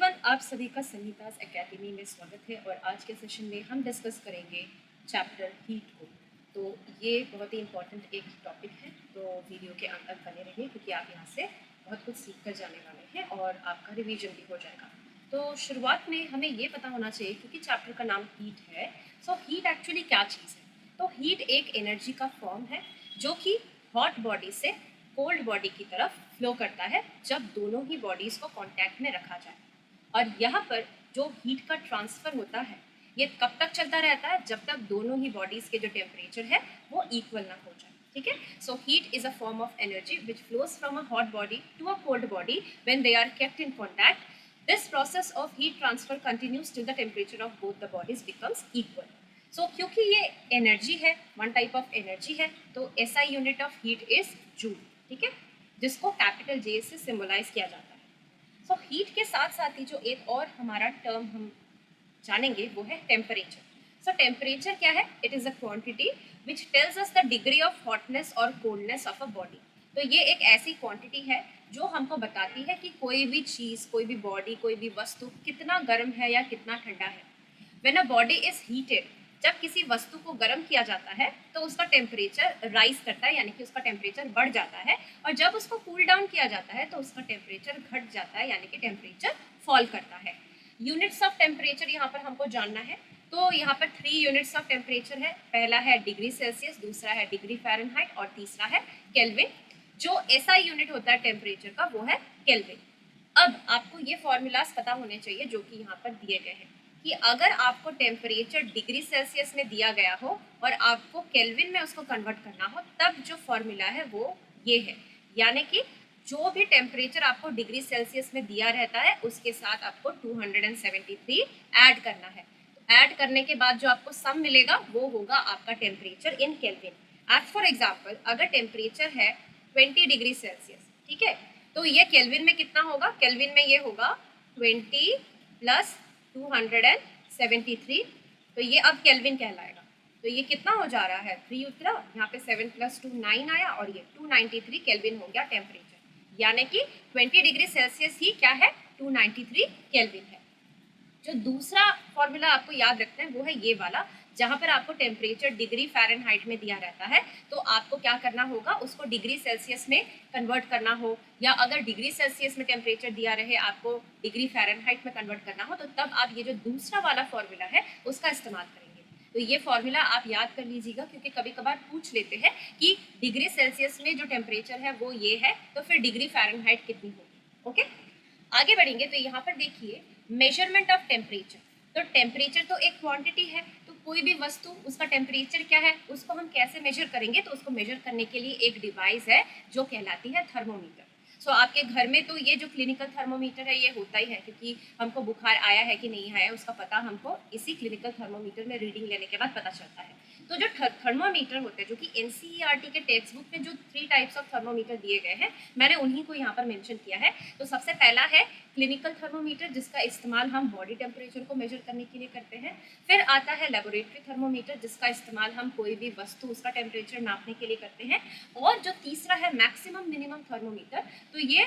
Everyone, आप सभी का संगीतास एकेडमी में स्वागत है। और आज के सेशन में हम डिस्कस करेंगे चैप्टर हीट को। तो ये बहुत ही इम्पॉर्टेंट एक टॉपिक है, तो वीडियो के अंत तक बने रहिए क्योंकि आप यहाँ से बहुत कुछ सीख कर जाने वाले हैं और आपका रिवीजन भी हो जाएगा। तो शुरुआत में हमें ये पता होना चाहिए, क्योंकि चैप्टर का नाम हीट है, सो हीट एक्चुअली क्या चीज़ है। तो हीट एक एनर्जी का फॉर्म है जो कि हॉट बॉडी से कोल्ड बॉडी की तरफ फ्लो करता है जब दोनों ही बॉडीज़ को कांटेक्ट में रखा जाए। और यहाँ पर जो हीट का ट्रांसफ़र होता है ये कब तक चलता रहता है, जब तक दोनों ही बॉडीज़ के जो टेम्परेचर है वो इक्वल ना हो जाए। ठीक है, so heat is a form of energy which flows from a hot body to a cold body when they are kept in contact. This process of heat transfer continues till the temperature of both the bodies becomes equal. So क्योंकि ये energy है, one type of energy है, तो SI unit of heat is joule. ठीक है, जिसको capital J से symbolize किया जाता है। सो हीट के साथ साथ ही जो एक और हमारा टर्म हम जानेंगे वो है टेम्परेचर। सो टेम्परेचर क्या है? It is a quantity which tells us the degree of hotness और कोल्डनेस ऑफ अ बॉडी। तो ये एक ऐसी क्वांटिटी है जो हमको बताती है कि कोई भी चीज़, कोई भी बॉडी, कोई भी वस्तु कितना गर्म है या कितना ठंडा है। When a body is heated, जब किसी वस्तु को गर्म किया जाता है तो उसका टेम्परेचर राइज करता है, यानी कि उसका टेम्परेचर बढ़ जाता है। और जब उसको कूल डाउन किया जाता है तो उसका टेम्परेचर घट जाता है, यानी कि टेम्परेचर फॉल करता है। यूनिट्स ऑफ टेम्परेचर यहाँ पर हमको जानना है। तो यहाँ पर 3 यूनिट्स ऑफ टेम्परेचर है। पहला है डिग्री सेल्सियस, दूसरा है डिग्री फ़ारेनहाइट और तीसरा है केल्विन। जो SI यूनिट होता है टेम्परेचर का वो है केल्विन। अब आपको ये फॉर्मूलाज पता होने चाहिए जो कि यहाँ पर दिए गए हैं, कि अगर आपको टेम्परेचर डिग्री सेल्सियस में दिया गया हो और आपको केल्विन में उसको कन्वर्ट करना हो, तब जो फॉर्मूला है वो ये है। यानी कि जो भी टेम्परेचर आपको डिग्री सेल्सियस में दिया रहता है उसके साथ आपको 273 ऐड करना है। ऐड करने के बाद जो आपको सम मिलेगा वो होगा आपका temperature in kelvin. As for example, अगर टेम्परेचर है 20 डिग्री सेल्सियस, ठीक है, तो ये केल्विन में कितना होगा? केल्विन में ये होगा 20 प्लस 273। तो ये अब केल्विन कहलाएगा। तो ये कितना हो जा रहा है? 3 उतरा, यहाँ पे 7 प्लस 2 9 आया और ये 293 केल्विन हो गया टेम्परेचर। यानी कि 20 डिग्री सेल्सियस ही क्या है? 293 केल्विन है। जो दूसरा फॉर्मूला आपको याद रखना है वो है ये वाला, जहाँ पर आपको टेम्परेचर डिग्री फ़ारेनहाइट में दिया रहता है तो आपको क्या करना होगा, उसको डिग्री सेल्सियस में कन्वर्ट करना हो, या अगर डिग्री सेल्सियस में टेम्परेचर दिया रहे आपको डिग्री फ़ारेनहाइट में कन्वर्ट करना हो, तो तब आप ये जो दूसरा वाला फॉर्मूला है उसका इस्तेमाल करेंगे। तो ये फॉर्मूला आप याद कर लीजिएगा, क्योंकि कभी कभार पूछ लेते हैं कि डिग्री सेल्सियस में जो टेम्परेचर है वो ये है, तो फिर डिग्री फ़ारेनहाइट कितनी होगी। ओके, आगे बढ़ेंगे। तो यहाँ पर देखिए मेजरमेंट ऑफ टेम्परेचर। तो टेम्परेचर तो एक क्वांटिटी है, तो कोई भी वस्तु उसका टेम्परेचर क्या है उसको हम कैसे मेजर करेंगे? तो उसको मेजर करने के लिए एक डिवाइस है जो कहलाती है थर्मोमीटर। सो आपके घर में तो ये जो क्लिनिकल थर्मोमीटर है ये होता ही है, क्योंकि हमको बुखार आया है कि नहीं आया उसका पता हमको इसी क्लिनिकल थर्मोमीटर में रीडिंग लेने के बाद पता चलता है। तो जो थर्मोमीटर होते हैं, जो कि NCERT के टेक्स्ट बुक में जो 3 टाइप्स ऑफ थर्मोमीटर दिए गए हैं, मैंने उन्हीं को यहाँ पर मेंशन किया है। तो सबसे पहला है क्लिनिकल थर्मोमीटर, जिसका इस्तेमाल हम बॉडी टेम्परेचर को मेजर करने के लिए करते हैं। फिर आता है लेबोरेटरी थर्मोमीटर, जिसका इस्तेमाल हम कोई भी वस्तु उसका टेम्परेचर नापने के लिए करते हैं। और जो तीसरा है मैक्सिमम मिनिमम थर्मोमीटर, तो ये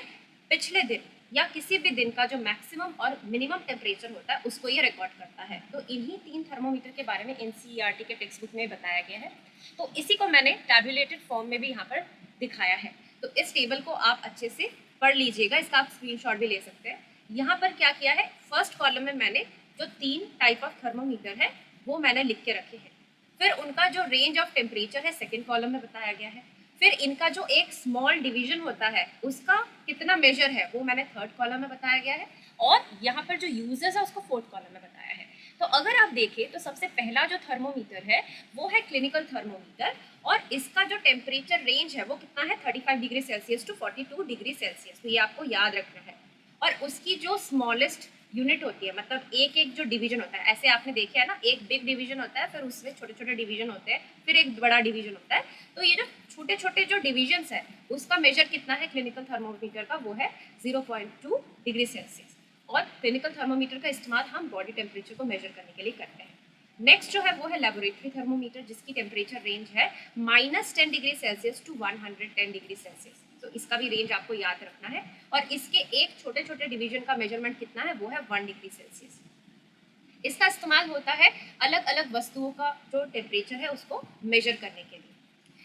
पिछले दिन या किसी भी दिन का जो मैक्सिमम और मिनिमम टेम्परेचर होता है उसको ये रिकॉर्ड करता है। तो इन्हीं 3 थर्मोमीटर के बारे में NCERT के टेक्स्ट बुक में बताया गया है। तो इसी को मैंने टैबुलेटेड फॉर्म में भी यहाँ पर दिखाया है। तो इस टेबल को आप अच्छे से पढ़ लीजिएगा, इसका आप स्क्रीनशॉट भी ले सकते हैं। यहाँ पर क्या किया है, फर्स्ट कॉलम में मैंने जो 3 टाइप ऑफ थर्मोमीटर है वो मैंने लिख के रखे हैं। फिर उनका जो रेंज ऑफ टेम्परेचर है सेकेंड कॉलम में बताया गया है। फिर इनका जो एक स्मॉल डिवीजन होता है उसका कितना मेजर है वो मैंने थर्ड कॉलम में बताया गया है। और यहाँ पर जो यूजेस है उसको फोर्थ कॉलम में बताया है। तो अगर आप देखें तो सबसे पहला जो थर्मोमीटर है वो है क्लिनिकल थर्मोमीटर, और इसका जो टेम्परेचर रेंज है वो कितना है? 35 degree Celsius to 42 degree Celsius. तो ये आपको याद रखना है। और उसकी जो स्मॉलेस्ट यूनिट होती है, मतलब एक एक जो डिवीजन होता है, ऐसे आपने देखा है ना, एक बिग डिवीजन होता है, फिर उसमें छोटे छोटे डिवीजन होते हैं, फिर एक बड़ा डिवीजन होता है। तो ये जो छोटे छोटे जो डिवीजन्स है उसका मेजर कितना है क्लिनिकल थर्मोमीटर का? वो है 0.2 डिग्री सेल्सियस। और क्लिनिकल थर्मोमीटर का इस्तेमाल हम बॉडी टेम्परेचर को मेजर करने के लिए करते हैं। नेक्स्ट जो है वो है लेबोरेटरी थर्मोमीटर, जिसकी टेम्परेचर रेंज है -10 degree Celsius to 110 degree Celsius. तो इसका भी रेंज आपको याद रखना है। और इसके एक छोटे छोटे डिवीजन का मेजरमेंट कितना है, वो है 1 डिग्री सेल्सियस। इसका इस्तेमाल होता है अलग अलग वस्तुओं का जो टेम्परेचर है उसको मेजर करने के लिए।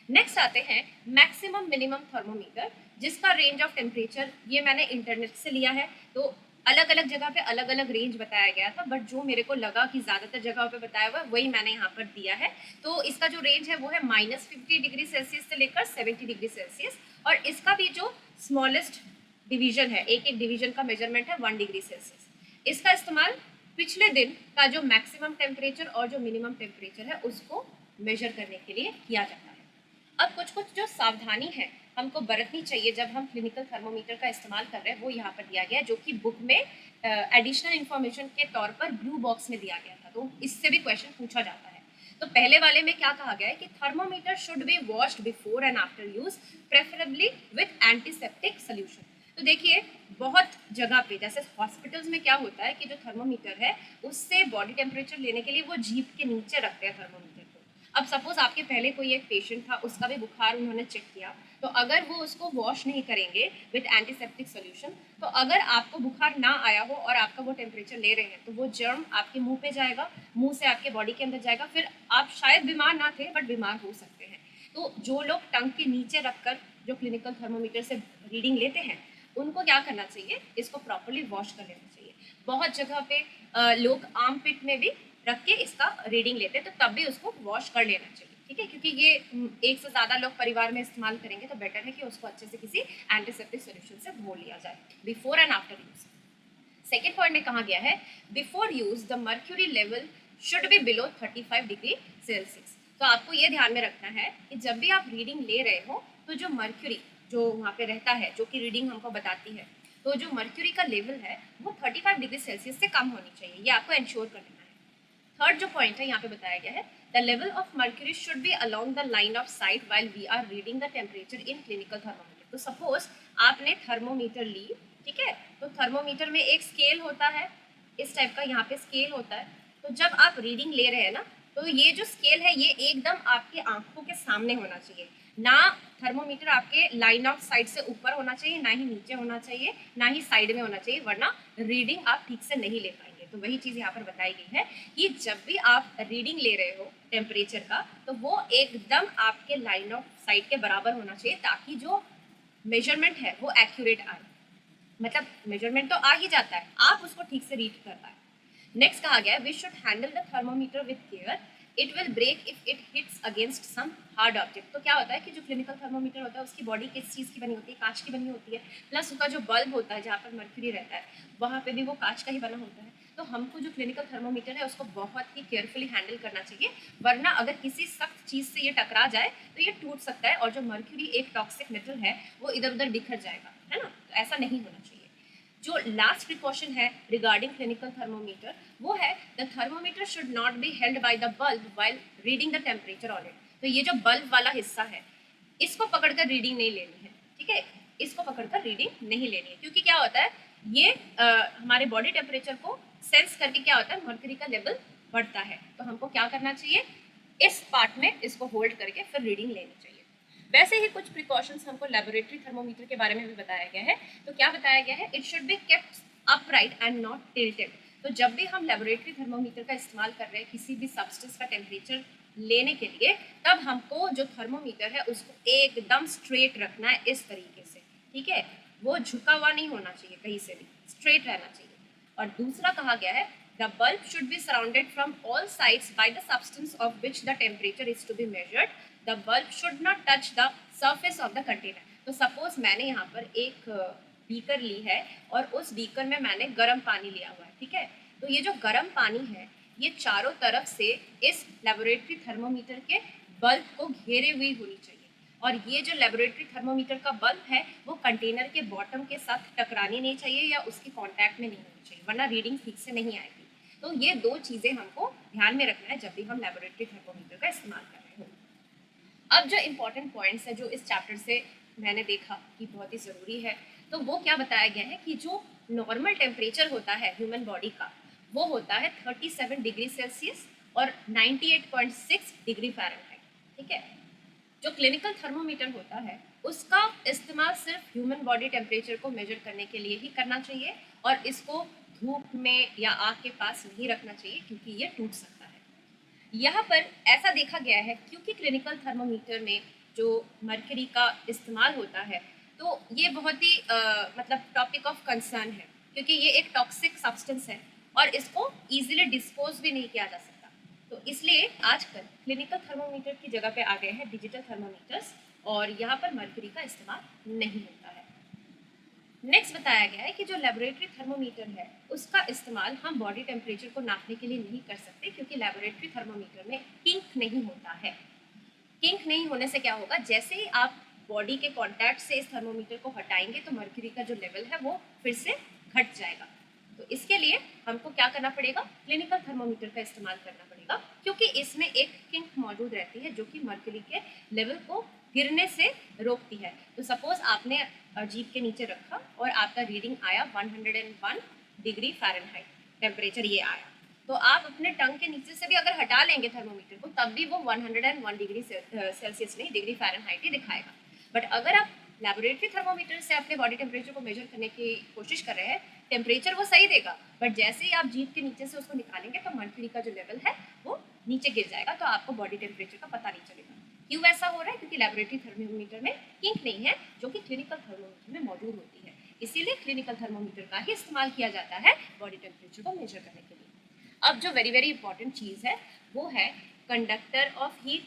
नेक्स्ट आते हैं मैक्सिमम मिनिमम थर्मोमीटर, जिसका रेंज ऑफ टेम्परेचर ये मैंने इंटरनेट से लिया है, तो अलग अलग जगह पे अलग अलग रेंज बताया गया था, बट जो मेरे को लगा कि ज़्यादातर जगहों पे बताया हुआ है वही मैंने यहाँ पर दिया है। तो इसका जो रेंज है वो है -50 डिग्री सेल्सियस से लेकर 70 डिग्री सेल्सियस, और इसका भी जो स्मॉलेस्ट डिवीजन है, एक एक डिवीजन का मेजरमेंट है 1 डिग्री सेल्सियस। इसका इस्तेमाल पिछले दिन का जो मैक्सिमम टेम्परेचर और जो मिनिमम टेम्परेचर है उसको मेजर करने के लिए किया जाता है। अब कुछ कुछ जो सावधानी है हमको बरतनी चाहिए जब हम क्लिनिकल थर्मोमीटर का इस्तेमाल कर रहे हैं, वो यहाँ पर दिया गया है, जो कि बुक में एडिशनल इंफॉर्मेशन के तौर पर ब्लू बॉक्स में दिया गया था, तो इससे भी क्वेश्चन पूछा जाता है। तो पहले वाले में क्या कहा गया है कि thermometer should be washed before and after use, preferably with antiseptic solution. तो देखिए बहुत जगह पे जैसे हॉस्पिटल्स में क्या होता है कि जो थर्मोमीटर है उससे बॉडी टेम्परेचर लेने के लिए वो जीभ के नीचे रखते हैं थर्मोमीटर को। अब सपोज आपके पहले कोई एक पेशेंट था, उसका भी बुखार उन्होंने चेक किया, तो अगर वो उसको वॉश नहीं करेंगे विथ एंटीसेप्टिक सोल्यूशन, तो अगर आपको बुखार ना आया हो और आपका वो टेम्परेचर ले रहे हैं, तो वो जर्म आपके मुंह पे जाएगा, मुंह से आपके बॉडी के अंदर जाएगा, फिर आप शायद बीमार ना थे बट बीमार हो सकते हैं। तो जो लोग टंग के नीचे रखकर जो क्लिनिकल थर्मोमीटर से रीडिंग लेते हैं उनको क्या करना चाहिए, इसको प्रॉपरली वॉश कर लेना चाहिए। बहुत जगह पे लोग आर्म पिट में भी रख के इसका रीडिंग लेते हैं, तो तब भी उसको वॉश कर लेना चाहिए, ठीक है, क्योंकि ये एक से ज़्यादा लोग परिवार में इस्तेमाल करेंगे तो बेटर है कि उसको अच्छे से किसी एंटीसेप्टिक सोल्यूशन से धो लिया जाए before and after use. Second point में कहा गया है before use the mercury level should be below 35 degree Celsius. तो आपको ये ध्यान में रखना है कि जब भी आप रीडिंग ले रहे हो तो जो मर्क्यूरी जो वहाँ पे रहता है, जो कि रीडिंग हमको बताती है, तो जो मर्क्यूरी का लेवल है वो 35 डिग्री सेल्सियस से कम होनी चाहिए, ये आपको इंश्योर कर लेना है। थर्ड जो पॉइंट है यहाँ पे बताया गया है the level of mercury should be along the line of sight while we are reading the temperature in clinical thermometer. तो सपोज आपने थर्मोमीटर ली, ठीक है, तो थर्मोमीटर में एक स्केल होता है, इस टाइप का यहाँ पे स्केल होता है, तो जब आप रीडिंग ले रहे हैं ना, तो ये जो स्केल है ये एकदम आपकी आंखों के सामने होना चाहिए, ना थर्मोमीटर आपके लाइन ऑफ साइट से ऊपर होना चाहिए, ना ही नीचे होना चाहिए, ना ही साइड में होना चाहिए, वरना रीडिंग आप ठीक से नहीं ले पाएंगे। तो वही चीज़ यहाँ पर बताई गई है कि जब भी आप रीडिंग ले रहे हो टेम्परेचर का, तो वो एकदम आपके लाइन ऑफ साइट के बराबर होना चाहिए, ताकि जो मेजरमेंट है वो एक्यूरेट आए। मतलब मेजरमेंट तो आ ही जाता है, आप उसको ठीक से रीड कर पाए। नेक्स्ट कहा गया है we should handle the thermometer with care, it will break if it hits against some hard object. तो क्या होता है कि जो क्लिनिकल थर्मोमीटर होता है उसकी बॉडी किस चीज़ की बनी होती है, कांच की बनी होती है, प्लस उसका जो बल्ब होता है जहाँ पर मर्क्यूरी रहता है वहाँ पे भी वो कांच का ही बना होता है। तो हमको जो क्लिनिकल थर्मोमीटर है उसको बहुत ही केयरफुली हैंडल करना चाहिए, वरना अगर किसी सख्त चीज़ से ये टकरा जाए तो ये टूट सकता है, और जो मर्क्यूरी एक टॉक्सिक मेटल है वो इधर उधर बिखर जाएगा, है ना, तो ऐसा नहीं होना चाहिए। जो लास्ट प्रिकॉशन है रिगार्डिंग क्लिनिकल थर्मोमीटर वो है the thermometer should not be held by the bulb while reading the temperature on it. तो ये जो बल्ब वाला हिस्सा है इसको पकड़कर रीडिंग नहीं लेनी है, ठीक है, इसको पकड़कर रीडिंग नहीं लेनी है, क्योंकि क्या होता है ये हमारे बॉडी टेम्परेचर को सेंस करके क्या होता है मर्क्यूरी का लेवल बढ़ता है। तो हमको क्या करना चाहिए, इस पार्ट में इसको होल्ड करके फिर रीडिंग लेनी चाहिए। वैसे ही कुछ प्रिकॉशंस हमको लेबोरेटरी थर्मोमीटर के बारे में भी बताया गया है। तो क्या बताया गया है, it should be kept upright and not tilted. तो जब भी हम लेबोरेटरी थर्मोमीटर का इस्तेमाल कर रहे हैं किसी भी सब्सटेंस का टेम्परेचर लेने के लिए, तब हमको जो थर्मोमीटर है उसको एकदम स्ट्रेट रखना है इस तरीके से, ठीक है, वो झुका हुआ नहीं होना चाहिए, कहीं से भी स्ट्रेट रहना चाहिए। और दूसरा कहा गया है the bulb should be surrounded from all sides by the substance of which the temperature is to be measured, the bulb should not touch the surface of the container. तो सपोज मैंने यहाँ पर एक बीकर ली है और उस beaker में मैंने गर्म पानी लिया हुआ है, ठीक है, तो ये जो गर्म पानी है ये चारों तरफ से इस लेबोरेटरी थर्मोमीटर के बल्ब को घेरे हुई होनी चाहिए, और ये जो लेबोरेटरी थर्मोमीटर का बल्ब है वो कंटेनर के बॉटम के साथ टकरानी नहीं चाहिए या उसके कांटेक्ट में नहीं होनी चाहिए, वरना रीडिंग ठीक से नहीं आएगी। तो ये दो चीज़ें हमको ध्यान में रखना है जब भी हम लेबोरेटरी थर्मोमीटर का इस्तेमाल कर रहे हो। अब जो इम्पोर्टेंट पॉइंट्स है जो इस चैप्टर से मैंने देखा कि बहुत ही ज़रूरी है, तो वो क्या बताया गया है कि जो नॉर्मल टेम्परेचर होता है ह्यूमन बॉडी का वो होता है 37 डिग्री सेल्सियस और 98.6 डिग्री फ़ारेनहाइट, ठीक है। जो क्लिनिकल थर्मोमीटर होता है उसका इस्तेमाल सिर्फ ह्यूमन बॉडी टेम्परेचर को मेजर करने के लिए ही करना चाहिए और इसको धूप में या आग के पास नहीं रखना चाहिए क्योंकि ये टूट सकता है। यहाँ पर ऐसा देखा गया है क्योंकि क्लिनिकल थर्मोमीटर में जो मर्करी का इस्तेमाल होता है तो ये बहुत ही मतलब टॉपिक ऑफ कंसर्न है क्योंकि ये एक टॉक्सिक सब्सटेंस है और इसको इजीली डिस्पोज भी नहीं किया जा सकता। तो इसलिए आजकल क्लिनिकल थर्मोमीटर की जगह पे आ गए हैं डिजिटल थर्मोमीटर्स और यहाँ पर मर्करी का इस्तेमाल नहीं होता है। नेक्स्ट बताया गया है कि जो लेबोरेटरी थर्मोमीटर है उसका इस्तेमाल हम बॉडी टेम्परेचर को नापने के लिए नहीं कर सकते क्योंकि लेबोरेटरी थर्मोमीटर में किंक नहीं होता है। किंक नहीं होने से क्या होगा, जैसे ही आप बॉडी के कांटेक्ट से इस थर्मोमीटर को हटाएंगे तो मर्क्यूरी का जो लेवल है वो फिर से घट जाएगा। तो इसके लिए हमको क्या करना पड़ेगा, क्लिनिकल थर्मोमीटर का इस्तेमाल करना पड़ेगा क्योंकि इसमें एक किंक मौजूद रहती है जो कि मर्क्यूरी के लेवल को गिरने से रोकती है। तो सपोज आपने जीभ के नीचे रखा और आपका रीडिंग आया 101 डिग्री फ़ारेनहाइट, टेम्परेचर ये आया, तो आप अपने टंग के नीचे से भी अगर हटा लेंगे थर्मोमीटर को तब भी वो 101 डिग्री सेल्सियस नहीं डिग्री फ़ारेनहाइट ही दिखाएगा। बट अगर आप लेबोरेटरी थर्मोमीटर से अपने बॉडी टेम्परेचर को मेजर करने की कोशिश कर रहे हैं, टेम्परेचर वो सही देगा बट जैसे ही आप जीभ के नीचे से उसको निकालेंगे तो मर्क्यूरी का जो लेवल है वो नीचे गिर जाएगा, तो आपको बॉडी टेम्परेचर का पता नहीं चलेगा। क्यों ऐसा हो रहा है? क्योंकि लेबोरेटरी थर्मोमीटर में किंक नहीं है जो कि क्लिनिकल थर्मोमीटर में मौजूद होती है। इसीलिए क्लिनिकल थर्मोमीटर का ही इस्तेमाल किया जाता है बॉडी टेम्परेचर को मेजर करने के लिए। अब जो वेरी वेरी इंपॉर्टेंट चीज़ है वो है कंडक्टर ऑफ हीट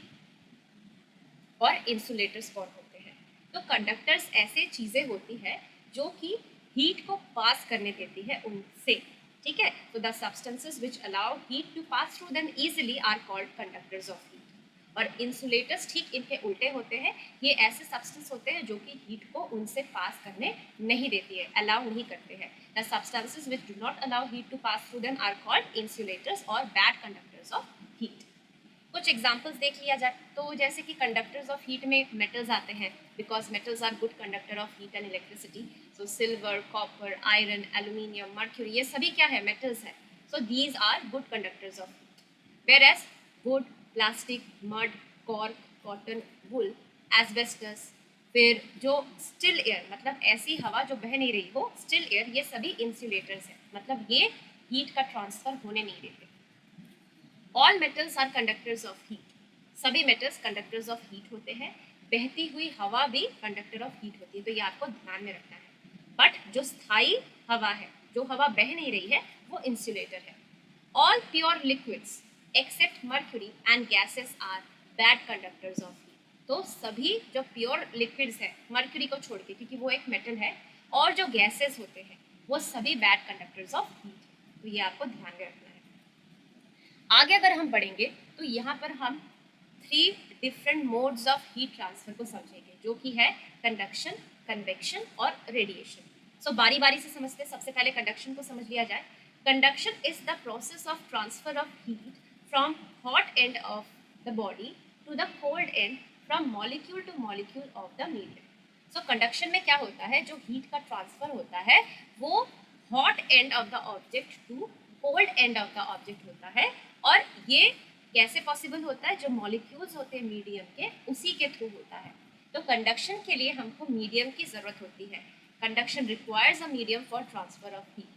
और इंसुलेटर्स कौन होते हैं। तो कंडक्टर्स ऐसे चीज़ें होती है जो कि हीट को पास करने देती है उनसे, ठीक है। तो the substances which allow heat to pass through them easily are called conductors of heat. और इंसुलेटर्स ठीक इनके उल्टे होते हैं, ये ऐसे सब्सटेंस होते हैं जो कि हीट को उनसे पास करने नहीं देती है, अलाउ नहीं करते हैं। The substances which do not allow heat to pass through them are called insulators और बैड कंडक्टर्स ऑफ हीट। कुछ एग्जाम्पल्स देख लिया जाए तो जैसे कि कंडक्टर्स ऑफ हीट में मेटल्स आते हैं because metals are good conductor of heat and electricity. So silver, copper, iron, aluminium, mercury, ये सभी क्या है, मेटल्स है। So these are good conductors of heat. Whereas wood, plastic, mud, cork, cotton, wool, asbestos, फिर जो still air मतलब ऐसी हवा जो बह नहीं रही हो, स्टिल एयर, ये सभी इंसुलेटर्स हैं, मतलब ये हीट का ट्रांसफर होने नहीं देते। All metals are conductors of heat, सभी मेटल्स कंडक्टर्स ऑफ हीट होते हैं। बहती हुई हवा भी कंडक्टर ऑफ हीट होती है, तो ये आपको ध्यान में रखना है। बट जो स्थायी हवा है, जो हवा बह नहीं रही है, वो इंसुलेटर है। All pure liquids except mercury and gases are bad conductors of heat. तो सभी जो प्योर लिक्विड्स है मर्क्यूरी को छोड़ के, क्योंकि वो एक मेटल है, और जो गैसेस होते हैं वो सभी बैड कंडक्टर्स ऑफ हीट, तो ये आपको ध्यान में रखना है। आगे अगर हम बढ़ेंगे तो यहाँ पर हम 3 different modes of heat transfer को समझेंगे जो कि है कंडक्शन, कन्वेक्शन और रेडिएशन। सो बारी बारी से समझते हैं। सबसे पहले कंडक्शन को समझ लिया जाए। Conduction is the process of transfer of heat from hot end of the body to the cold end from molecule to molecule of the medium. So conduction में क्या होता है, जो हीट का ट्रांसफर होता है वो hot end of the object to cold end of the object होता है। और ये कैसे पॉसिबल होता है, जो मॉलिक्यूल्स होते हैं मीडियम के उसी के थ्रू होता है। तो कंडक्शन के लिए हमको मीडियम की ज़रूरत होती है। Conduction requires a medium for transfer of heat.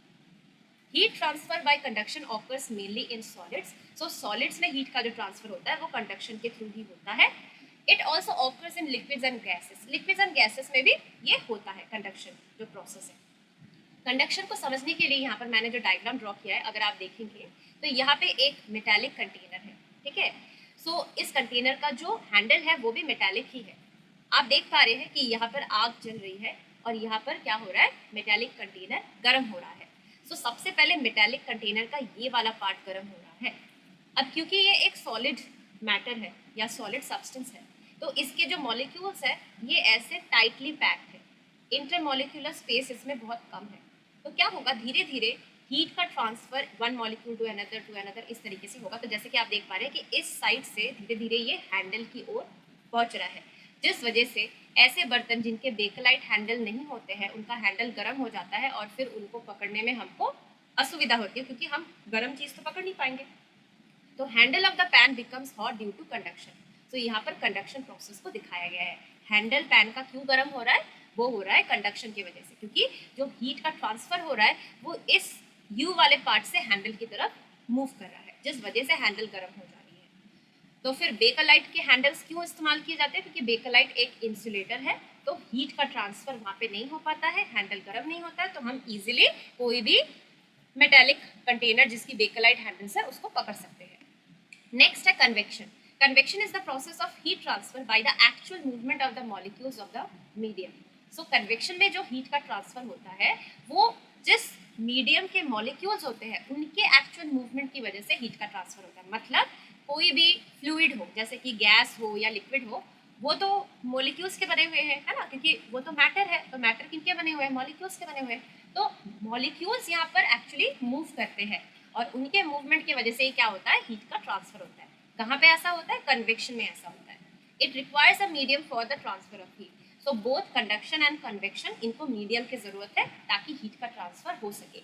Heat transfer by conduction occurs mainly in solids. So solids में हीट का जो ट्रांसफर होता है वो कंडक्शन के थ्रू ही होता है। It also occurs in liquids and gases. Liquids and gases में भी ये होता है कंडक्शन जो प्रोसेस है। कंडक्शन को समझने के लिए यहाँ पर मैंने जो डायग्राम ड्रॉ किया है, अगर आप देखेंगे तो यहाँ पे एक मेटालिक कंटेनर है, ठीक है। सो इस कंटेनर का जो हैंडल है वो भी मेटालिक ही है। आप देख पा रहे हैं कि यहाँ पर आग जल रही है और यहाँ पर क्या हो रहा है, मेटालिक कंटेनर गर्म हो रहा है। सो सबसे पहले मेटालिक कंटेनर का ये वाला पार्ट गर्म हो रहा है। अब क्योंकि ये एक सॉलिड मैटर है या सॉलिड सब्सटेंस है, तो इसके जो मॉलिक्यूल्स है ये ऐसे टाइटली पैक्ड है, इंटरमॉलिक्यूलर स्पेस इसमें बहुत कम है। तो क्या होगा, धीरे धीरे हीट का transfer one molecule to another इस तरीके से होगा। तो जैसे कि आप देख पा रहे हैं कि इस साइड से धीरे धीरे ये हैंडल की ओर पहुंच रहा है, जिस वजह से ऐसे बर्तन जिनके बेकलाइट हैंडल नहीं होते हैं उनका हैंडल गर्म हो जाता है और फिर उनको पकड़ने में हमको असुविधा होती है क्योंकि हम गर्म चीज़ तो पकड़ नहीं पाएंगे। तो handle of the pan becomes hot due to conduction. तो यहाँ पर कंडक्शन प्रोसेस को दिखाया गया है। हैंडल पैन का क्यों गर्म हो रहा है? वो हो रहा है कंडक्शन की वजह से, क्योंकि जो हीट का ट्रांसफर हो रहा है वो इस यू वाले पार्ट से हैंडल की तरफ मूव कर रहा है, जिस वजह से हैंडल गर्म हो जा रही है। तो फिर बेकलाइट के हैंडल्स क्यों इस्तेमाल किए जाते हैं? क्योंकि बेकलाइट एक इंसुलेटर है, तो हीट का ट्रांसफर वहाँ पे नहीं हो पाता है, हैंडल गर्म नहीं होता है, तो हम इजीली कोई भी मेटेलिक कंटेनर जिसकी बेकलाइट हैंडल्स है उसको पकड़ सकते हैं। नेक्स्ट है convection. Convection is the process of heat transfer by the actual movement of the molecules of the medium. So convection में जो हीट का ट्रांसफर होता है वो जिस मीडियम के मॉलिक्यूल्स होते हैं उनके एक्चुअल मूवमेंट की वजह से हीट का ट्रांसफर होता है। मतलब कोई भी फ्लूइड हो, जैसे कि गैस हो या लिक्विड हो, वो तो मॉलिक्यूल्स के बने हुए हैं, है ना, क्योंकि वो तो मैटर है, तो मैटर किनके बने हुए हैं? मॉलिक्यूल्स के बने हुए हैं। तो मॉलिक्यूल्स यहाँ पर एक्चुअली मूव करते हैं और उनके मूवमेंट की वजह से ही क्या होता है? हीट का ट्रांसफर होता है। कहाँ पे ऐसा होता है? कन्वेक्शन में ऐसा होता है। It requires a medium for the transfer of heat. So both conduction and convection, इनको मीडियम की जरूरत है ताकि हीट का ट्रांसफर हो सके।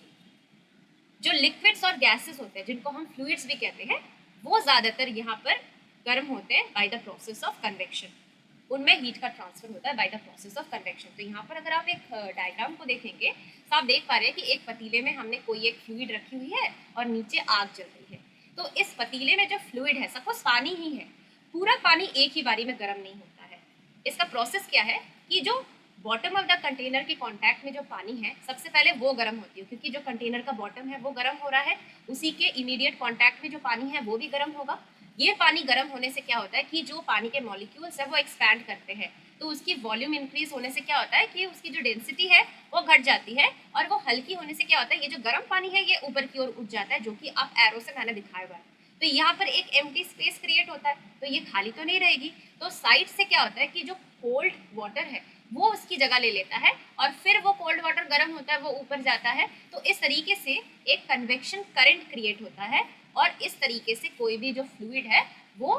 जो लिक्विड्स और गैसेस होते हैं, जिनको हम फ्लूइड्स भी कहते हैं, वो ज्यादातर यहाँ पर गर्म होते हैं bye the process of convection. उनमें हीट का ट्रांसफर होता है bye the process of convection. तो यहाँ पर अगर आप एक डायग्राम को देखेंगे तो आप देख पा रहे हैं कि एक पतीले में हमने कोई एक फ्लूइड रखी हुई है और नीचे आग जल रही है। तो इस पतीले में जो फ्लूइड है, सपोज पानी ही है, पूरा पानी एक ही बारी में गर्म नहीं होता है। इसका प्रोसेस क्या है कि जो बॉटम ऑफ द कंटेनर के कांटेक्ट में जो पानी है, सबसे पहले वो गर्म होती है, क्योंकि जो कंटेनर का बॉटम है वो गर्म हो रहा है, उसी के इमीडिएट कांटेक्ट में जो पानी है वो भी गर्म होगा। ये पानी गर्म होने से क्या होता है कि जो पानी के मॉलिक्यूल्स है वो एक्सपैंड करते हैं, तो उसकी वॉल्यूम इंक्रीज होने से क्या होता है कि उसकी जो डेंसिटी है वो घट जाती है, और वो हल्की होने से क्या होता है, ये जो गर्म पानी है ये ऊपर की ओर उठ जाता है, जो कि आप एरो से मैंने दिखाया हुआ है। तो यहाँ पर एक एम्प्टी स्पेस क्रिएट होता है, तो ये खाली तो नहीं रहेगी, तो साइड से क्या होता है कि जो कोल्ड वाटर है वो उसकी जगह ले लेता है, और फिर वो कोल्ड वाटर गर्म होता है, वो ऊपर जाता है। तो इस तरीके से एक कन्वेक्शन करंट क्रिएट होता है, और इस तरीके से कोई भी जो फ्लूइड है वो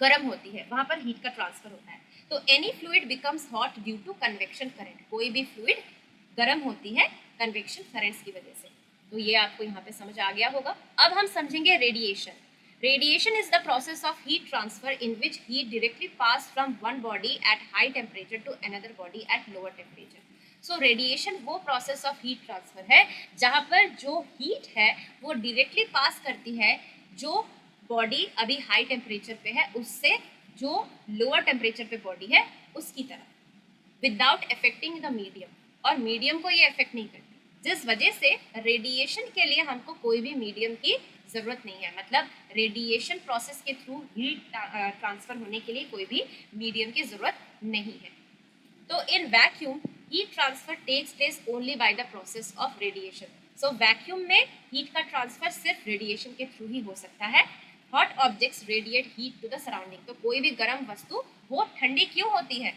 गर्म होती है, वहां पर हीट का ट्रांसफर होता है। तो any fluid becomes hot due to convection current. कोई भी फ्लूइड गर्म होती है कन्वेक्शन करंट्स की वजह से। तो ये आपको यहाँ पे समझ आ गया होगा। अब हम समझेंगे radiation. Radiation is the process of heat transfer in which heat directly pass from one body at high temperature to another body at lower temperature. So radiation वो process of heat transfer है जहाँ पर जो heat है वो directly pass करती है जो बॉडी अभी हाई टेम्परेचर पे है उससे जो लोअर टेम्परेचर पे बॉडी है उसकी तरफ, विदाउट अफेक्टिंग द मीडियम, और मीडियम को ये अफेक्ट नहीं करती, जिस वजह से रेडिएशन के लिए हमको कोई भी मीडियम की ज़रूरत नहीं है। मतलब रेडिएशन प्रोसेस के थ्रू हीट ट्रांसफर होने के लिए कोई भी मीडियम की ज़रूरत नहीं है। तो in vacuum heat transfer takes place only by the process of radiation. So vacuum में हीट का ट्रांसफर सिर्फ रेडिएशन के थ्रू ही हो सकता है। Hot objects radiate heat to the surrounding. तो कोई भी गर्म वस्तु वो ठंडी क्यों होती है?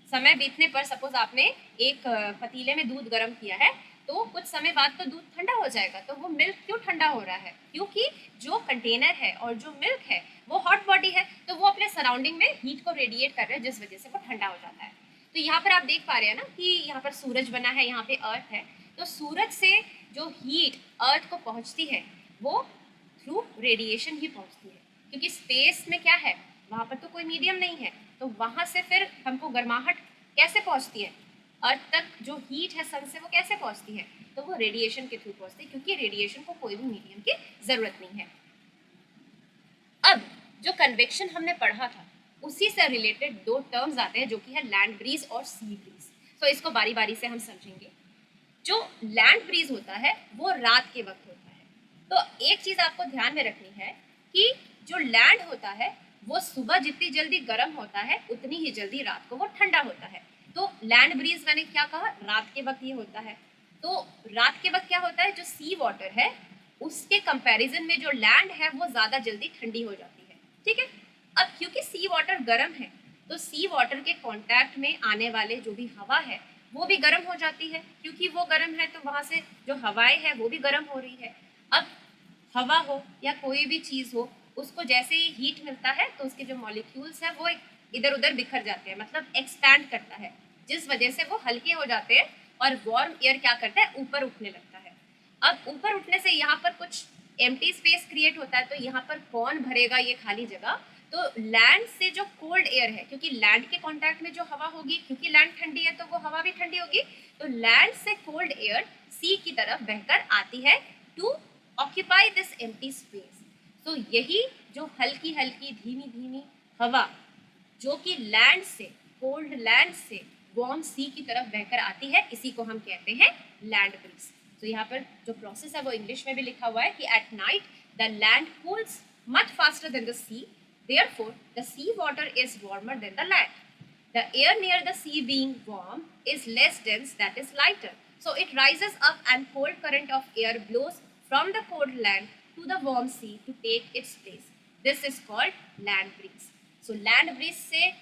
समय बीतने पर सपोज आपने एक पतीले में दूध गर्म किया है, तो कुछ समय बाद तो दूध ठंडा हो जाएगा, तो वो मिल्क क्यों ठंडा हो रहा है? क्योंकि जो कंटेनर है और जो मिल्क है वो हॉट बॉडी है, तो वो अपने सराउंडिंग में हीट को रेडिएट कर रहे हैं, जिस वजह से वो ठंडा हो जाता है। तो यहाँ पर आप देख पा रहे हैं ना कि यहाँ पर सूरज बना है, यहाँ पे अर्थ है, तो सूरज से जो हीट अर्थ को पहुँचती है वो थ्रू रेडिएशन ही पहुँचती है, क्योंकि स्पेस में क्या है, वहाँ पर तो कोई मीडियम नहीं है, तो वहाँ से फिर हमको गर्माहट कैसे पहुँचती है? अर्थ तक जो हीट है सन से वो कैसे पहुँचती है? तो वो रेडिएशन के थ्रू पहुँचती है, क्योंकि रेडिएशन को कोई भी मीडियम की ज़रूरत नहीं है। अब जो कन्वेक्शन हमने पढ़ा था उसी से रिलेटेड दो टर्म्स आते हैं, जो कि है लैंड ब्रीज और सी ब्रीज। तो इसको बारी बारी से हम समझेंगे। जो लैंड ब्रीज होता है वो रात के वक्त होता है। तो एक चीज़ आपको ध्यान में रखनी है कि जो लैंड होता है वो सुबह जितनी जल्दी गर्म होता है उतनी ही जल्दी रात को वो ठंडा होता है। तो लैंड ब्रीज मैंने क्या कहा, रात के वक्त ये होता है। तो रात के वक्त क्या होता है, जो सी वाटर है उसके कंपैरिजन में जो लैंड है वो ज़्यादा जल्दी ठंडी हो जाती है। ठीक है। अब क्योंकि सी वाटर गर्म है, तो सी वाटर के कांटेक्ट में आने वाले जो भी हवा है वो भी गर्म हो जाती है। क्योंकि वो गर्म है तो वहाँ से जो हवाएं है वो भी गर्म हो रही है। अब हवा हो या कोई भी चीज़ हो, उसको जैसे ही हीट मिलता है तो उसके जो मॉलिक्यूल्स हैं वो इधर उधर बिखर जाते हैं, मतलब एक्सपैंड करता है, जिस वजह से वो हल्के हो जाते हैं और वार्म एयर क्या करता है, ऊपर उठने लगता है। अब ऊपर उठने से यहाँ पर कुछ एम्प्टी स्पेस क्रिएट होता है, तो यहाँ पर कौन भरेगा ये खाली जगह? तो लैंड से जो कोल्ड एयर है, क्योंकि लैंड के कांटेक्ट में जो हवा होगी, क्योंकि लैंड ठंडी है तो वो हवा भी ठंडी होगी, तो लैंड से कोल्ड एयर सी की तरफ बहकर आती है to occupy this empty space. तो यही जो हल्की हल्की धीमी धीमी हवा जो कि लैंड से, कोल्ड लैंड से वार्म सी की तरफ बहकर आती है, इसी को हम कहते हैं लैंड ब्रीज। तो यहाँ पर जो प्रोसेस है वो इंग्लिश में भी लिखा हुआ है कि at night the land cools much faster than the sea, therefore the sea water is warmer than the land. The air near the sea being warm is less dense, that is lighter, so it rises up and cold current of air blows from the cold land to the warm sea to take its place. This is called land breeze. So land breeze से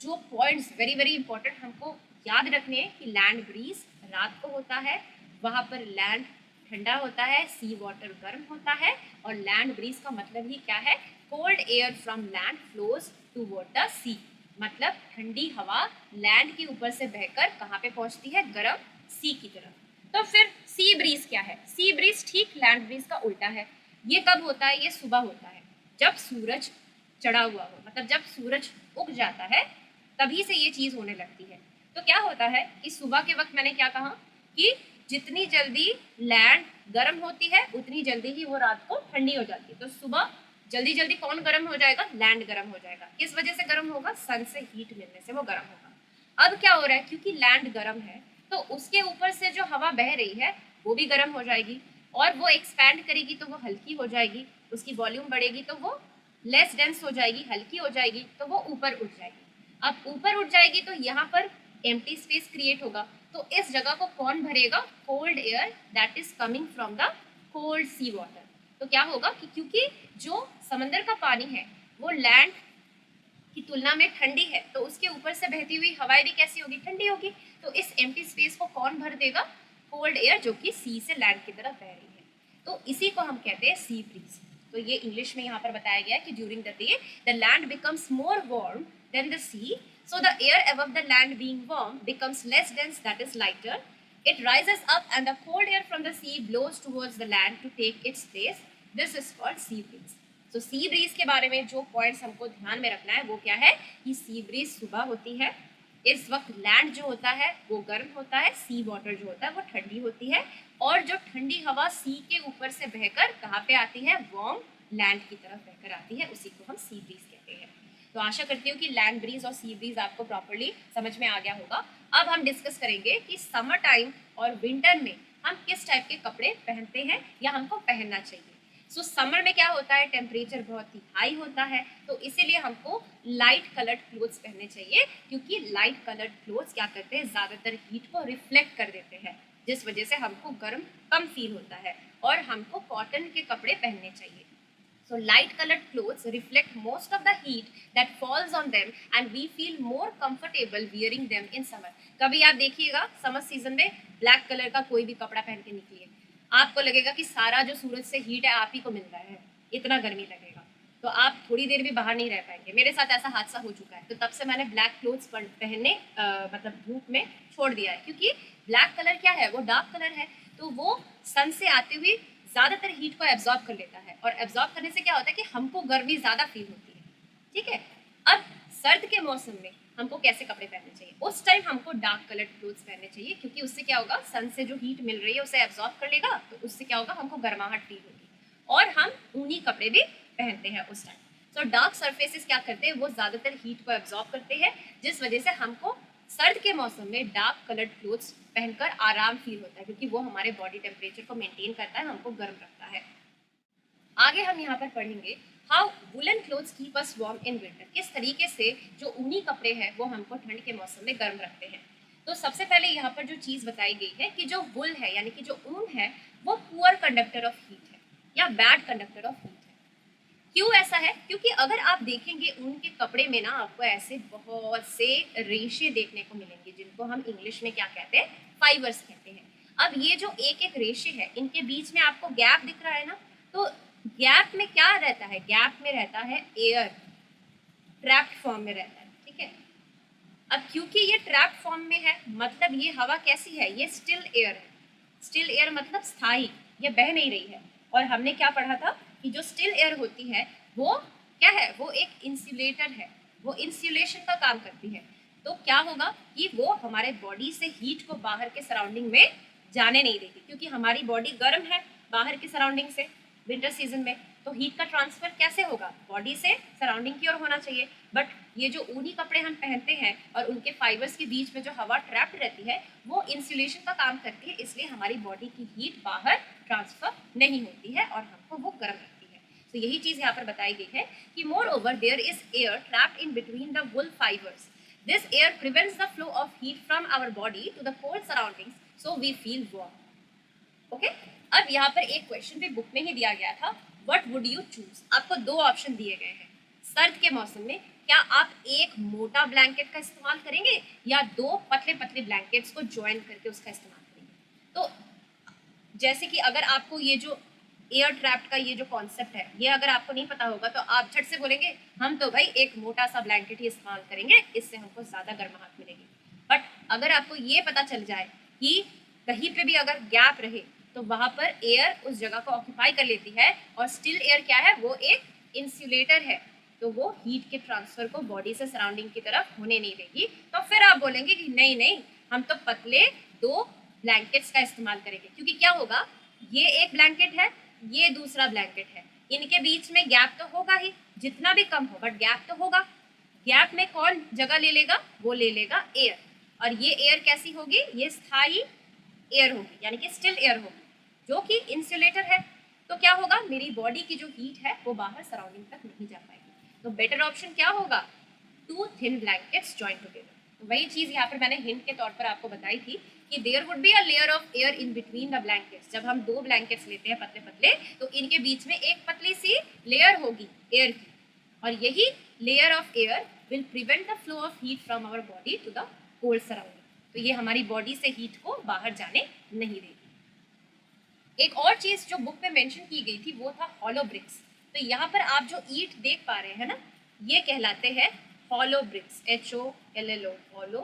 जो points very very important हमको याद रखने हैं कि land breeze रात को होता है, वहाँ पर लैंड ठंडा होता है, सी वाटर गर्म होता है, और लैंड ब्रीज का मतलब ही क्या है, cold air from land flows toward the sea, मतलब ठंडी हवा लैंड के ऊपर से बहकर कहाँ पे पहुँचती है, गर्म सी की तरफ। तो फिर सी ब्रीज क्या है? सी ब्रीज ठीक लैंड ब्रीज का उल्टा है। ये कब होता है? ये सुबह होता है, जब सूरज चढ़ा हुआ हो, मतलब जब सूरज उग जाता है तभी से ये चीज़ होने लगती है। तो क्या होता है कि सुबह के वक्त मैंने क्या कहा कि जितनी जल्दी लैंड गर्म होती है उतनी जल्दी ही वो रात को ठंडी हो जाती है। तो सुबह जल्दी जल्दी कौन गर्म हो जाएगा? लैंड गर्म हो जाएगा। किस वजह से गर्म होगा? सन से हीट मिलने से वो गर्म होगा। अब क्या हो रहा है, क्योंकि लैंड गर्म है तो उसके ऊपर से जो हवा बह रही है वो भी गर्म हो जाएगी, और वो एक्सपैंड करेगी तो वो हल्की हो जाएगी, उसकी वॉल्यूम बढ़ेगी तो वो लेस डेंस हो जाएगी, हल्की हो जाएगी, तो वो ऊपर उठ जाएगी। अब ऊपर उठ जाएगी तो यहाँ पर एम्प्टी स्पेस क्रिएट होगा, तो इस जगह को कौन भरेगा? Cold air that is coming from the cold sea water. तो क्या होगा कि क्योंकि जो समंदर का पानी है वो लैंड की तुलना में ठंडी है, तो उसके ऊपर से बहती हुई हवाएं भी कैसी होगी? ठंडी होगी। तो इस एम्प्टी स्पेस को कौन भर देगा? कोल्ड एयर, जो कि सी से लैंड की तरफ बह रही है। तो इसी को हम कहते हैं सी ब्रीज। तो ये इंग्लिश में यहाँ पर बताया गया है कि during the day the land becomes more warm than the sea, so the air above the land being warm becomes less dense, that is lighter. It rises up and the cold air from the sea blows towards the land to take its place. This is called sea breeze. So sea breeze के बारे में जो points हमको ध्यान में रखना है वो क्या है कि sea breeze सुबह होती है, इस वक्त लैंड जो होता है वो गर्म होता है, सी वाटर जो होता है वो ठंडी होती है, और जो ठंडी हवा सी के ऊपर से बहकर कहाँ पे आती है? वार्म लैंड की तरफ बहकर आती है, उसी को हम सी ब्रीज कहते हैं। तो आशा करती हूँ कि लैंड ब्रीज और सी ब्रीज आपको प्रॉपर्ली समझ में आ गया होगा। अब हम डिस्कस करेंगे कि समर टाइम और विंटर में हम किस टाइप के कपड़े पहनते हैं या हमको पहनना चाहिए। सो समर में क्या होता है, टेम्परेचर बहुत ही हाई होता है, तो इसीलिए हमको लाइट कलर्ड क्लोथ्स पहनने चाहिए, क्योंकि लाइट कलर्ड क्लोथ्स क्या करते हैं, ज़्यादातर हीट को रिफ्लेक्ट कर देते हैं, जिस वजह से हमको गर्म कम फील होता है, और हमको कॉटन के कपड़े पहनने चाहिए। So light colored clothes reflect most of the heat that falls on them and we feel more comfortable wearing them in summer. कभी आप देखिएगा समर सीजन में ब्लैक कलर का कोई भी कपड़ा पहन के निकलिए, आपको लगेगा कि सारा जो सूरज से हीट है आप ही को मिल रहा है, इतना गर्मी लगेगा, तो आप थोड़ी देर भी बाहर नहीं रह पाएंगे। मेरे साथ ऐसा हादसा हो चुका है, तो तब से मैंने ब्लैक क्लोथ्स पहनने मतलब धूप में छोड़ दिया है, क्योंकि ब्लैक कलर क्या है, वो डार्क कलर है, तो वो सन से आती हुई ज़्यादातर हीट को एब्जॉर्ब कर लेता है, और एब्जॉर्ब करने से क्या होता है कि हमको गर्मी ज़्यादा फील होती है। ठीक है, अब सर्द के मौसम में हमको कैसे कपड़े पहनने चाहिए? उस टाइम हमको डार्क कलर्ड क्लोथ्स पहनने चाहिए, क्योंकि उससे क्या होगा, सन से जो हीट मिल रही है उसे एब्जॉर्ब कर लेगा, तो उससे क्या होगा, हमको गर्माहट फील होगी, और हम ऊनी कपड़े भी पहनते हैं उस टाइम। सो डार्क सरफेसेस क्या करते हैं, वो ज़्यादातर हीट को एब्जॉर्ब करते हैं, जिस वजह से हमको सर्द के मौसम में डार्क कलर्ड क्लोथ्स पहनकर आराम फील होता है, क्योंकि वो हमारे बॉडी टेम्परेचर को मेंटेन करता है, हमको गर्म रखता है। आगे हम यहाँ पर पढ़ेंगे how woollen clothes keep us warm in winter, किस तरीके से जो ऊनी कपड़े हैं वो हमको ठंड के मौसम में गर्म रखते हैं। तो सबसे पहले यहाँ पर जो चीज़ बताई गई है कि जो वुल है यानी कि जो ऊन है वो पुअर कंडक्टर ऑफ हीट है या बैड कंडक्टर ऑफ हीट है। क्यों ऐसा है? क्योंकि अगर आप देखेंगे ऊन के कपड़े में ना आपको ऐसे बहुत से रेशे देखने को मिलेंगे, जिनको हम इंग्लिश में क्या कहते हैं, फाइबर्स कहते हैं। अब ये जो एक एक रेशे है इनके बीच में आपको गैप दिख रहा है ना, तो गैप में क्या रहता है, गैप में रहता है एयर, ट्रैप्ड फॉर्म में रहता है। ठीक है, अब क्योंकि ये ट्रैप्ड फॉर्म में है मतलब ये हवा कैसी है, ये स्टिल एयर है। स्टिल एयर मतलब स्थायी, ये बह नहीं रही है। और हमने क्या पढ़ा था कि जो स्टिल एयर होती है वो क्या है, वो एक इंसुलेटर है, वो इंसुलेशन का काम करती है। तो क्या होगा कि वो हमारे बॉडी से हीट को बाहर के सराउंडिंग में जाने नहीं देगी, क्योंकि हमारी बॉडी गर्म है बाहर की सराउंडिंग से विंटर सीजन में, तो हीट का ट्रांसफर कैसे होगा, बॉडी से सराउंडिंग की ओर होना चाहिए। बट ये जो ऊनी कपड़े हम पहनते हैं और उनके फाइबर्स के बीच में जो हवा ट्रैप्ड रहती है, वो इंसुलेशन का काम करती है, इसलिए हमारी बॉडी की हीट बाहर ट्रांसफर नहीं होती है और हमको वो गर्म रखती है। तो यही चीज यहाँ पर बताई गई है कि moreover there is air trapped in between the wool fibres. This air prevents the flow of heat from our body to the cold surroundings, so we feel warm. Okay? अब यहाँ पर एक क्वेश्चन भी book में ही दिया गया था, What would you choose? आपको दो ऑप्शन दिए गए हैं। सर्द के मौसम में क्या आप एक मोटा ब्लैंकेट का इस्तेमाल करेंगे या दो पतले पतले ब्लैंकेट्स को ज्वाइन करके उसका इस्तेमाल करेंगे? तो जैसे कि अगर आपको ये जो एयर ट्रैप्ड का ये जो कॉन्सेप्ट है, ये अगर आपको नहीं पता होगा तो आप झट से बोलेंगे हम तो भाई एक मोटा सा ब्लैंकेट ही इस्तेमाल करेंगे, इससे हमको ज़्यादा गर्माहट मिलेगी। बट अगर आपको ये पता चल जाए कि कहीं पे भी अगर गैप रहे तो वहाँ पर एयर उस जगह को ऑक्यूपाई कर लेती है और स्टिल एयर क्या है, वो एक इंसुलेटर है, तो वो हीट के ट्रांसफर को बॉडी से सराउंडिंग की तरफ होने नहीं देगी। तो फिर आप बोलेंगे कि नहीं नहीं, हम तो पतले दो ब्लैंकेट्स का इस्तेमाल करेंगे, क्योंकि क्या होगा, ये एक ब्लैंकेट है, ये दूसरा ब्लैंकेट है, इनके बीच में गैप तो होगा ही, जितना भी कम हो बट गैप तो होगा। गैप में कौन जगह ले लेगा, वो ले लेगा एयर, और ये एयर कैसी होगी, ये स्थायी एयर होगी, यानी कि स्टिल एयर होगी जो कि इंसुलेटर है। तो क्या होगा, मेरी बॉडी की जो हीट है वो बाहर सराउंडिंग तक नहीं जा पाएगी। तो बेटर ऑप्शन क्या होगा, two thin blankets join together. तो वही चीज़ यहाँ पर मैंने हिंट के तौर पर आपको बताई थी कि there would be a layer of air in between the blankets. जब हम दो ब्लैंकेट्स लेते हैं पतले पतले, तो इनके बीच में एक पतली सी लेयर होगी एयर की, और यही layer of air will prevent the flow of heat from our body to the cold surrounding. तो ये हमारी बॉडी से हीट को बाहर जाने नहीं देगी। एक और चीज़ जो बुक में मेंशन की गई थी वो था हॉलो ब्रिक्स। तो यहाँ पर आप जो ईंट देख पा रहे हैं ना, ये कहलाते हैं hollow bricks, HOLLO, hollow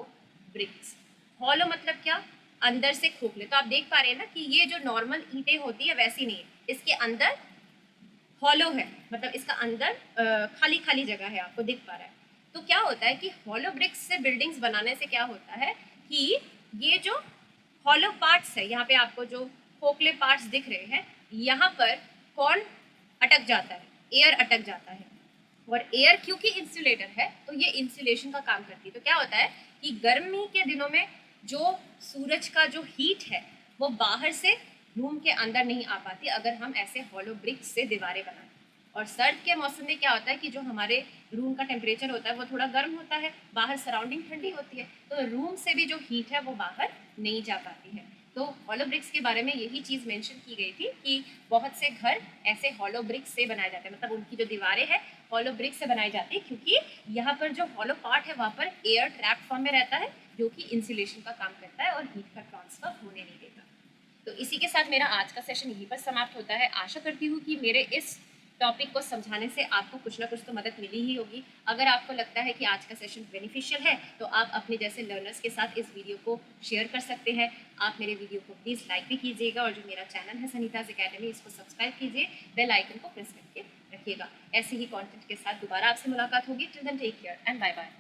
bricks. Hollow मतलब क्या, अंदर से खोखले। तो आप देख पा रहे हैं ना कि ये जो नॉर्मल ईंटें होती है वैसी नहीं है, इसके अंदर हॉलो है, मतलब इसका अंदर खाली खाली जगह है, आपको दिख पा रहा है। तो क्या होता है कि हॉलो ब्रिक्स से बिल्डिंग्स बनाने से क्या होता है कि ये जो हॉलो पार्ट्स है, यहाँ पे आपको जो खोखले पार्ट्स दिख रहे हैं, यहाँ पर कौन अटक जाता है, एयर अटक जाता है, और एयर क्योंकि इंसुलेटर है तो ये इंसुलेशन का काम करती है। तो क्या होता है कि गर्मी के दिनों में जो सूरज का जो हीट है वो बाहर से रूम के अंदर नहीं आ पाती अगर हम ऐसे हॉलो ब्रिक्स से दीवारें बनाएं। और सर्द के मौसम में क्या होता है कि जो हमारे रूम का टेम्परेचर होता है वो थोड़ा गर्म होता है, बाहर सराउंडिंग ठंडी होती है, तो रूम से भी जो हीट है वो बाहर नहीं जा पाती है। तो हॉलो ब्रिक्स के बारे में यही चीज़ मेंशन की गई थी कि बहुत से घर ऐसे हॉलो ब्रिक्स से बनाए जाते हैं, मतलब उनकी जो दीवारें हैं हॉलो ब्रिक्स से बनाई जाती है, क्योंकि यहाँ पर जो हॉलो पार्ट है वहाँ पर एयर ट्रैप फॉर्म में रहता है जो कि इंसुलेशन का काम करता है और हीट का ट्रांसफर होने नहीं देता। तो इसी के साथ मेरा आज का सेशन यहीं पर समाप्त होता है। आशा करती हूँ कि मेरे इस टॉपिक को समझाने से आपको कुछ ना कुछ तो मदद मिली ही होगी। अगर आपको लगता है कि आज का सेशन बेनिफिशियल है तो आप अपने जैसे लर्नर्स के साथ इस वीडियो को शेयर कर सकते हैं। आप मेरे वीडियो को प्लीज़ लाइक भी कीजिएगा, और जो मेरा चैनल है सनीताज अकेडमी, इसको सब्सक्राइब कीजिए, बेल आइकन को प्रेस करके रखिएगा। ऐसे ही कंटेंट के साथ दोबारा आपसे मुलाकात होगी। Till then take care and bye bye.